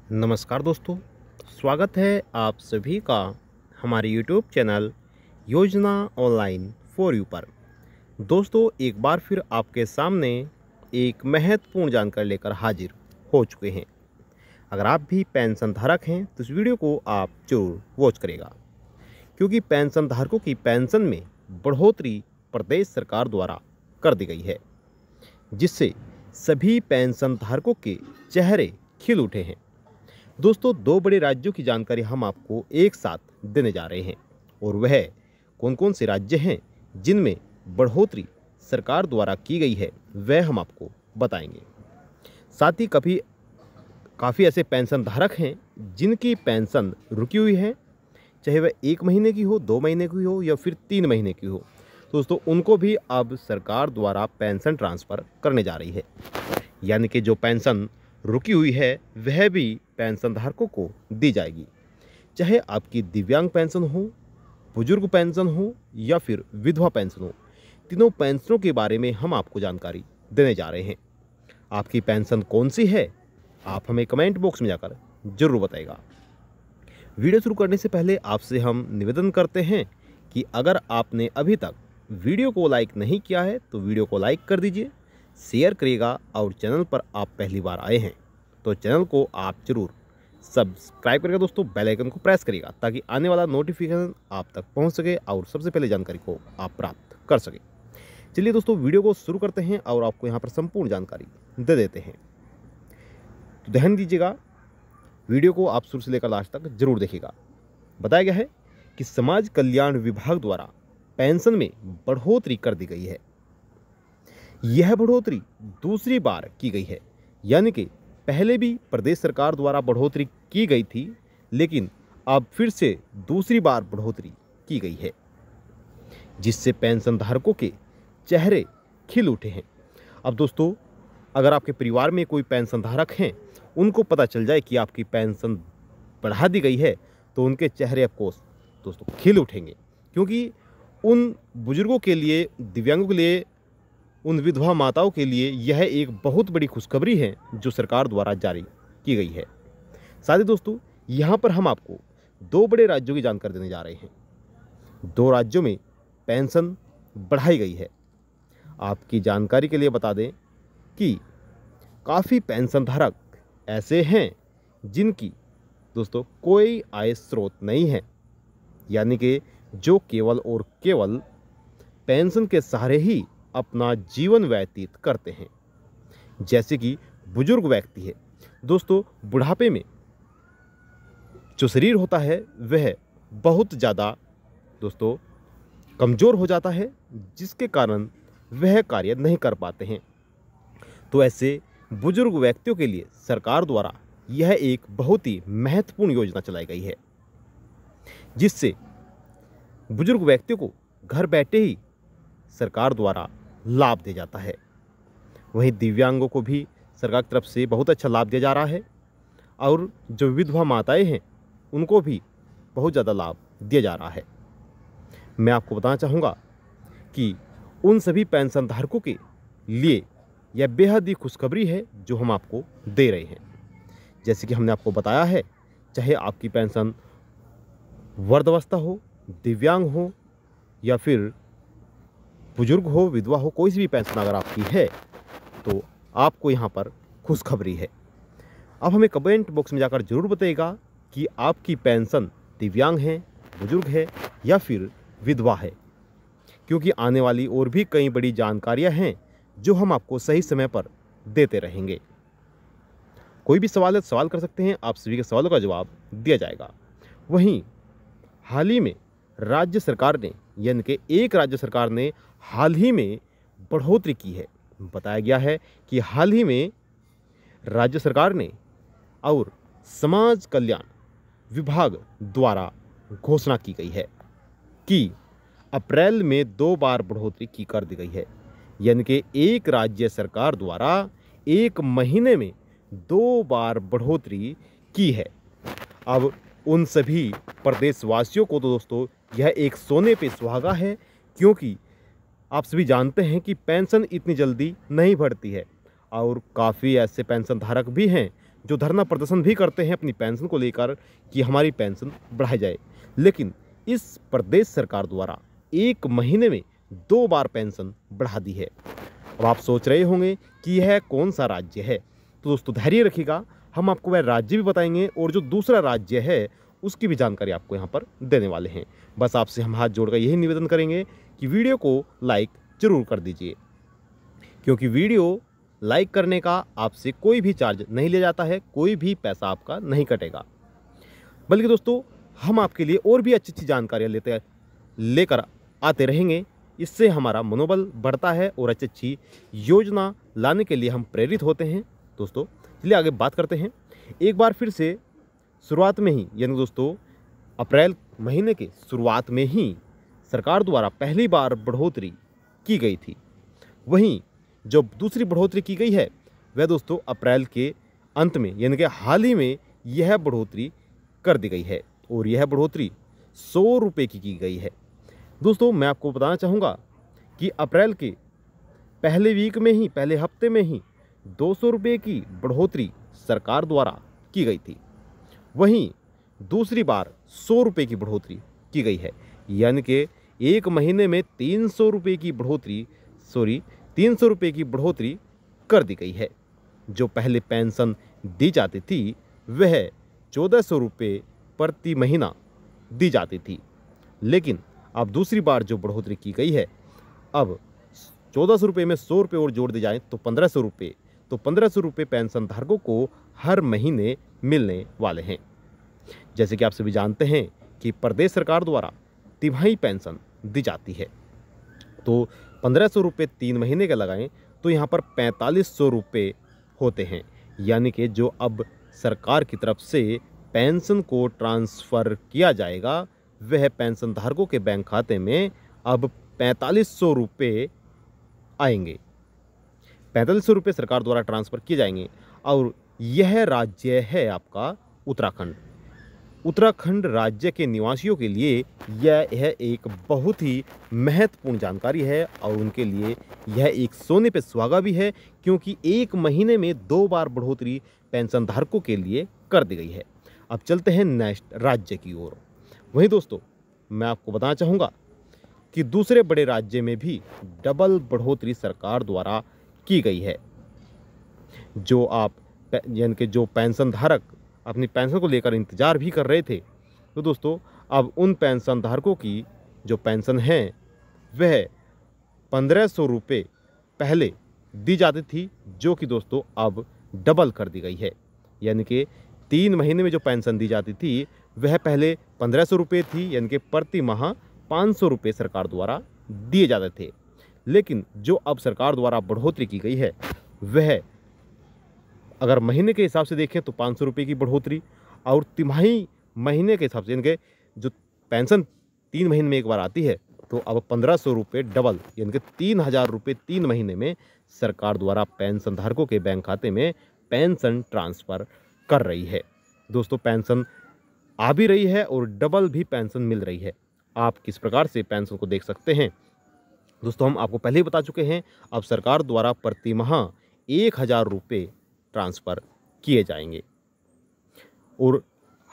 नमस्कार दोस्तों, स्वागत है आप सभी का हमारे YouTube चैनल योजना ऑनलाइन फॉर यू पर। दोस्तों, एक बार फिर आपके सामने एक महत्वपूर्ण जानकारी लेकर हाजिर हो चुके हैं। अगर आप भी पेंशन धारक हैं तो इस वीडियो को आप जरूर वॉच करेगा, क्योंकि पेंशन धारकों की पेंशन में बढ़ोतरी प्रदेश सरकार द्वारा कर दी गई है, जिससे सभी पेंशन धारकों के चेहरे खिल उठे हैं। दोस्तों, दो बड़े राज्यों की जानकारी हम आपको एक साथ देने जा रहे हैं, और वह कौन कौन से राज्य हैं जिनमें बढ़ोतरी सरकार द्वारा की गई है, वह हम आपको बताएंगे। साथ ही काफ़ी ऐसे पेंशन धारक हैं जिनकी पेंशन रुकी हुई है, चाहे वह 1 महीने की हो, 2 महीने की हो या फिर 3 महीने की हो। दोस्तों, उनको भी अब सरकार द्वारा पेंशन ट्रांसफ़र करने जा रही है, यानी कि जो पेंशन रुकी हुई है वह भी पेंशन धारकों को दी जाएगी। चाहे आपकी दिव्यांग पेंशन हो, बुजुर्ग पेंशन हो या फिर विधवा पेंशन हो, तीनों पेंशनों के बारे में हम आपको जानकारी देने जा रहे हैं। आपकी पेंशन कौन सी है, आप हमें कमेंट बॉक्स में जाकर जरूर बताइएगा। वीडियो शुरू करने से पहले आपसे हम निवेदन करते हैं कि अगर आपने अभी तक वीडियो को लाइक नहीं किया है तो वीडियो को लाइक कर दीजिए, शेयर करिएगा, और चैनल पर आप पहली बार आए हैं तो चैनल को आप जरूर सब्सक्राइब करिएगा। दोस्तों, बेल आइकन को प्रेस करिएगा ताकि आने वाला नोटिफिकेशन आप तक पहुंच सके और सबसे पहले जानकारी को आप प्राप्त कर सके। चलिए दोस्तों, वीडियो को शुरू करते हैं और आपको यहाँ पर संपूर्ण जानकारी दे देते हैं। तो ध्यान दीजिएगा, वीडियो को आप शुरू से लेकर लास्ट तक जरूर देखिएगा। बताया गया है कि समाज कल्याण विभाग द्वारा पेंशन में बढ़ोतरी कर दी गई है। यह बढ़ोतरी दूसरी बार की गई है, यानी कि पहले भी प्रदेश सरकार द्वारा बढ़ोतरी की गई थी, लेकिन अब फिर से दूसरी बार बढ़ोतरी की गई है, जिससे पेंशन धारकों के चेहरे खिल उठे हैं। अब दोस्तों, अगर आपके परिवार में कोई पेंशन धारक हैं, उनको पता चल जाए कि आपकी पेंशन बढ़ा दी गई है तो उनके चेहरे आपको दोस्तों खिल उठेंगे, क्योंकि उन बुजुर्गों के लिए, दिव्यांगों के लिए, उन विधवा माताओं के लिए यह एक बहुत बड़ी खुशखबरी है जो सरकार द्वारा जारी की गई है। साथ ही दोस्तों, यहाँ पर हम आपको दो बड़े राज्यों की जानकारी देने जा रहे हैं। दो राज्यों में पेंशन बढ़ाई गई है। आपकी जानकारी के लिए बता दें कि काफ़ी पेंशन धारक ऐसे हैं जिनकी दोस्तों कोई आय स्रोत नहीं है, यानी कि जो केवल और केवल पेंशन के सहारे ही अपना जीवन व्यतीत करते हैं। जैसे कि बुजुर्ग व्यक्ति है। दोस्तों, बुढ़ापे में जो शरीर होता है वह बहुत ज़्यादा दोस्तों कमज़ोर हो जाता है, जिसके कारण वह कार्य नहीं कर पाते हैं। तो ऐसे बुजुर्ग व्यक्तियों के लिए सरकार द्वारा यह एक बहुत ही महत्वपूर्ण योजना चलाई गई है, जिससे बुजुर्ग व्यक्तियों को घर बैठे ही सरकार द्वारा लाभ दिया जाता है। वहीं दिव्यांगों को भी सरकार की तरफ से बहुत अच्छा लाभ दिया जा रहा है, और जो विधवा माताएं हैं उनको भी बहुत ज़्यादा लाभ दिया जा रहा है। मैं आपको बताना चाहूँगा कि उन सभी पेंशन धारकों के लिए यह बेहद ही खुशखबरी है जो हम आपको दे रहे हैं। जैसे कि हमने आपको बताया है, चाहे आपकी पेंशन वृद्धावस्था हो, दिव्यांग हो या फिर बुजुर्ग हो, विधवा हो, कोई सी भी पेंशन अगर आपकी है तो आपको यहाँ पर खुशखबरी है। अब हमें कमेंट बॉक्स में जाकर जरूर बताइएगा कि आपकी पेंशन दिव्यांग है, बुजुर्ग है या फिर विधवा है, क्योंकि आने वाली और भी कई बड़ी जानकारियाँ हैं जो हम आपको सही समय पर देते रहेंगे। कोई भी सवाल है तो सवाल कर सकते हैं, आप सभी के सवालों का जवाब दिया जाएगा। वहीं हाल ही में राज्य सरकार ने, यानी कि एक राज्य सरकार ने हाल ही में बढ़ोतरी की है। बताया गया है कि हाल ही में राज्य सरकार ने और समाज कल्याण विभाग द्वारा घोषणा की गई है कि अप्रैल में 2 बार बढ़ोतरी की कर दी गई है, यानी कि एक राज्य सरकार द्वारा 1 महीने में 2 बार बढ़ोतरी की है। अब उन सभी प्रदेशवासियों को तो दोस्तों यह एक सोने पे सुहागा है, क्योंकि आप सभी जानते हैं कि पेंशन इतनी जल्दी नहीं बढ़ती है, और काफ़ी ऐसे पेंशन धारक भी हैं जो धरना प्रदर्शन भी करते हैं अपनी पेंशन को लेकर कि हमारी पेंशन बढ़ाई जाए, लेकिन इस प्रदेश सरकार द्वारा 1 महीने में 2 बार पेंशन बढ़ा दी है। अब आप सोच रहे होंगे कि यह कौन सा राज्य है, तो दोस्तों धैर्य रखिएगा, हम आपको वह राज्य भी बताएंगे और जो दूसरा राज्य है उसकी भी जानकारी आपको यहाँ पर देने वाले हैं। बस आपसे हम हाथ जोड़कर यही निवेदन करेंगे कि वीडियो को लाइक जरूर कर दीजिए, क्योंकि वीडियो लाइक करने का आपसे कोई भी चार्ज नहीं लिया जाता है, कोई भी पैसा आपका नहीं कटेगा, बल्कि दोस्तों हम आपके लिए और भी अच्छी अच्छी जानकारियाँ लेकर आते रहेंगे। इससे हमारा मनोबल बढ़ता है और अच्छी अच्छी योजना लाने के लिए हम प्रेरित होते हैं। दोस्तों चलिए आगे बात करते हैं। एक बार फिर से शुरुआत में ही, यानी दोस्तों अप्रैल महीने के शुरुआत में ही सरकार द्वारा पहली बार बढ़ोतरी की गई थी। वहीं जो दूसरी बढ़ोतरी की गई है वह दोस्तों अप्रैल के अंत में, यानी कि हाल ही में यह बढ़ोतरी कर दी गई है और यह बढ़ोतरी 100 रुपये की गई है। दोस्तों मैं आपको बताना चाहूँगा कि अप्रैल के पहले वीक में ही, पहले हफ्ते में ही 200 रुपये की बढ़ोतरी सरकार द्वारा की गई थी। वहीं दूसरी बार 100 रुपये की बढ़ोतरी की गई है, यानी कि 1 महीने में 300 रुपये की बढ़ोतरी 300 रुपये की बढ़ोतरी कर दी गई है। जो पहले पेंशन दी जाती थी वह 1400 रुपये प्रति महीना दी जाती थी, लेकिन अब दूसरी बार जो बढ़ोतरी की गई है, अब 1400 रुपये में 100 रुपये और जोड़ दिए जाएँ तो 1500 रुपये, तो 1500 रुपये पेंशन धारकों को हर महीने मिलने वाले हैं। जैसे कि आप सभी जानते हैं कि प्रदेश सरकार द्वारा तिमाही पेंशन दी जाती है, तो 1500 रुपये 3 महीने के लगाएं तो यहाँ पर 4500 रुपये होते हैं, यानी कि जो अब सरकार की तरफ से पेंशन को ट्रांसफ़र किया जाएगा वह पेंशन धारकों के बैंक खाते में अब 4500 रुपये आएंगे। 4500 रुपये सरकार द्वारा ट्रांसफ़र किए जाएंगे। और यह राज्य है आपका उत्तराखंड। उत्तराखंड राज्य के निवासियों के लिए यह एक बहुत ही महत्वपूर्ण जानकारी है और उनके लिए यह एक सोने पे सुहागा भी है, क्योंकि 1 महीने में 2 बार बढ़ोतरी पेंशन धारकों के लिए कर दी गई है। अब चलते हैं नेक्स्ट राज्य की ओर। वहीं दोस्तों मैं आपको बताना चाहूँगा कि दूसरे बड़े राज्य में भी डबल बढ़ोतरी सरकार द्वारा की गई है। जो आप यानी कि जो पेंशन धारक अपनी पेंशन को लेकर इंतज़ार भी कर रहे थे, तो दोस्तों अब उन पेंशन धारकों की जो पेंशन है वह 1500 रुपये पहले दी जाती थी, जो कि दोस्तों अब डबल कर दी गई है। यानी कि 3 महीने में जो पेंशन दी जाती थी वह पहले 1500 रुपये थी, यानी कि प्रति माह 500 रुपये सरकार द्वारा दिए जाते थे। लेकिन जो अब सरकार द्वारा बढ़ोतरी की गई है वह अगर महीने के हिसाब से देखें तो 500 रुपये की बढ़ोतरी, और तिमाही महीने के हिसाब से, यानी कि जो पेंशन 3 महीने में एक बार आती है, तो अब 1500 रुपये डबल, यानी कि 3000 रुपये 3 महीने में सरकार द्वारा पेंशन धारकों के बैंक खाते में पेंशन ट्रांसफ़र कर रही है। दोस्तों पेंशन आ भी रही है और डबल भी पेंशन मिल रही है। आप किस प्रकार से पेंशन को देख सकते हैं दोस्तों, हम आपको पहले ही बता चुके हैं। अब सरकार द्वारा प्रति माह 1000 रुपये ट्रांसफ़र किए जाएंगे। और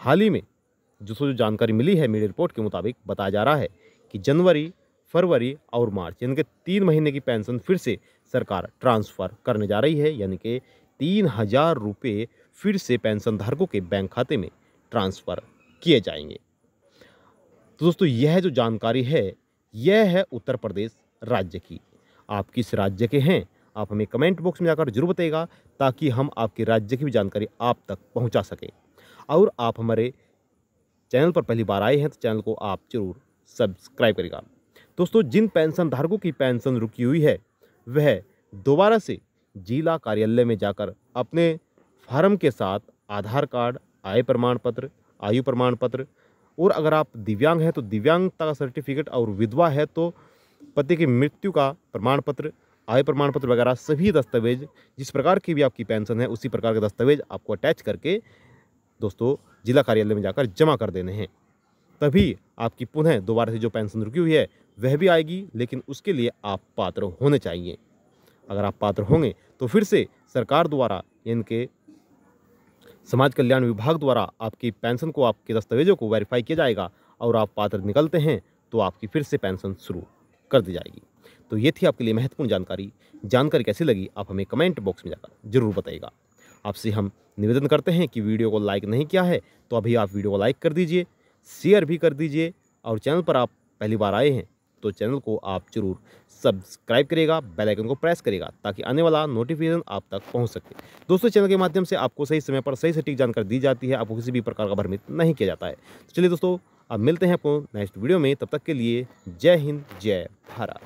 हाल ही में जो जानकारी मिली है मीडिया रिपोर्ट के मुताबिक बताया जा रहा है कि जनवरी, फरवरी और मार्च, यानी कि 3 महीने की पेंशन फिर से सरकार ट्रांसफ़र करने जा रही है, यानी कि 3000 रुपये फिर से पेंशन धारकों के बैंक खाते में ट्रांसफ़र किए जाएंगे। तो दोस्तों यह जो जानकारी है यह है उत्तर प्रदेश राज्य की। आप किस राज्य के हैं आप हमें कमेंट बॉक्स में जाकर जरूर बताइएगा, ताकि हम आपके राज्य की भी जानकारी आप तक पहुंचा सकें। और आप हमारे चैनल पर पहली बार आए हैं तो चैनल को आप जरूर सब्सक्राइब करिएगा। दोस्तों जिन पेंशन धारकों की पेंशन रुकी हुई है वह दोबारा से जिला कार्यालय में जाकर अपने फार्म के साथ आधार कार्ड, आय प्रमाण पत्र, आयु प्रमाण पत्र, और अगर आप दिव्यांग हैं तो दिव्यांगता का सर्टिफिकेट, और विधवा है तो पति की मृत्यु का प्रमाण पत्र, आय प्रमाण पत्र वगैरह सभी दस्तावेज, जिस प्रकार की भी आपकी पेंशन है उसी प्रकार के दस्तावेज आपको अटैच करके दोस्तों जिला कार्यालय में जाकर जमा कर देने हैं। तभी आपकी पुनः दोबारा से जो पेंशन रुकी हुई है वह भी आएगी, लेकिन उसके लिए आप पात्र होने चाहिए। अगर आप पात्र होंगे तो फिर से सरकार द्वारा इनके समाज कल्याण विभाग द्वारा आपकी पेंशन को, आपके दस्तावेजों को वेरीफाई किया जाएगा और आप पात्र निकलते हैं तो आपकी फिर से पेंशन शुरू कर दी जाएगी। तो ये थी आपके लिए महत्वपूर्ण जानकारी कैसी लगी आप हमें कमेंट बॉक्स में जाकर ज़रूर बताइएगा। आपसे हम निवेदन करते हैं कि वीडियो को लाइक नहीं किया है तो अभी आप वीडियो को लाइक कर दीजिए, शेयर भी कर दीजिए और चैनल पर आप पहली बार आए हैं तो चैनल को आप ज़रूर सब्सक्राइब करिएगा, बेल आइकन को प्रेस करिएगा ताकि आने वाला नोटिफिकेशन आप तक पहुंच सके। दोस्तों, चैनल के माध्यम से आपको सही समय पर सही सटीक जानकारी दी जाती है, आपको किसी भी प्रकार का भ्रमित नहीं किया जाता है। तो चलिए दोस्तों, अब मिलते हैं आपको नेक्स्ट वीडियो में, तब तक के लिए जय हिंद, जय भारत।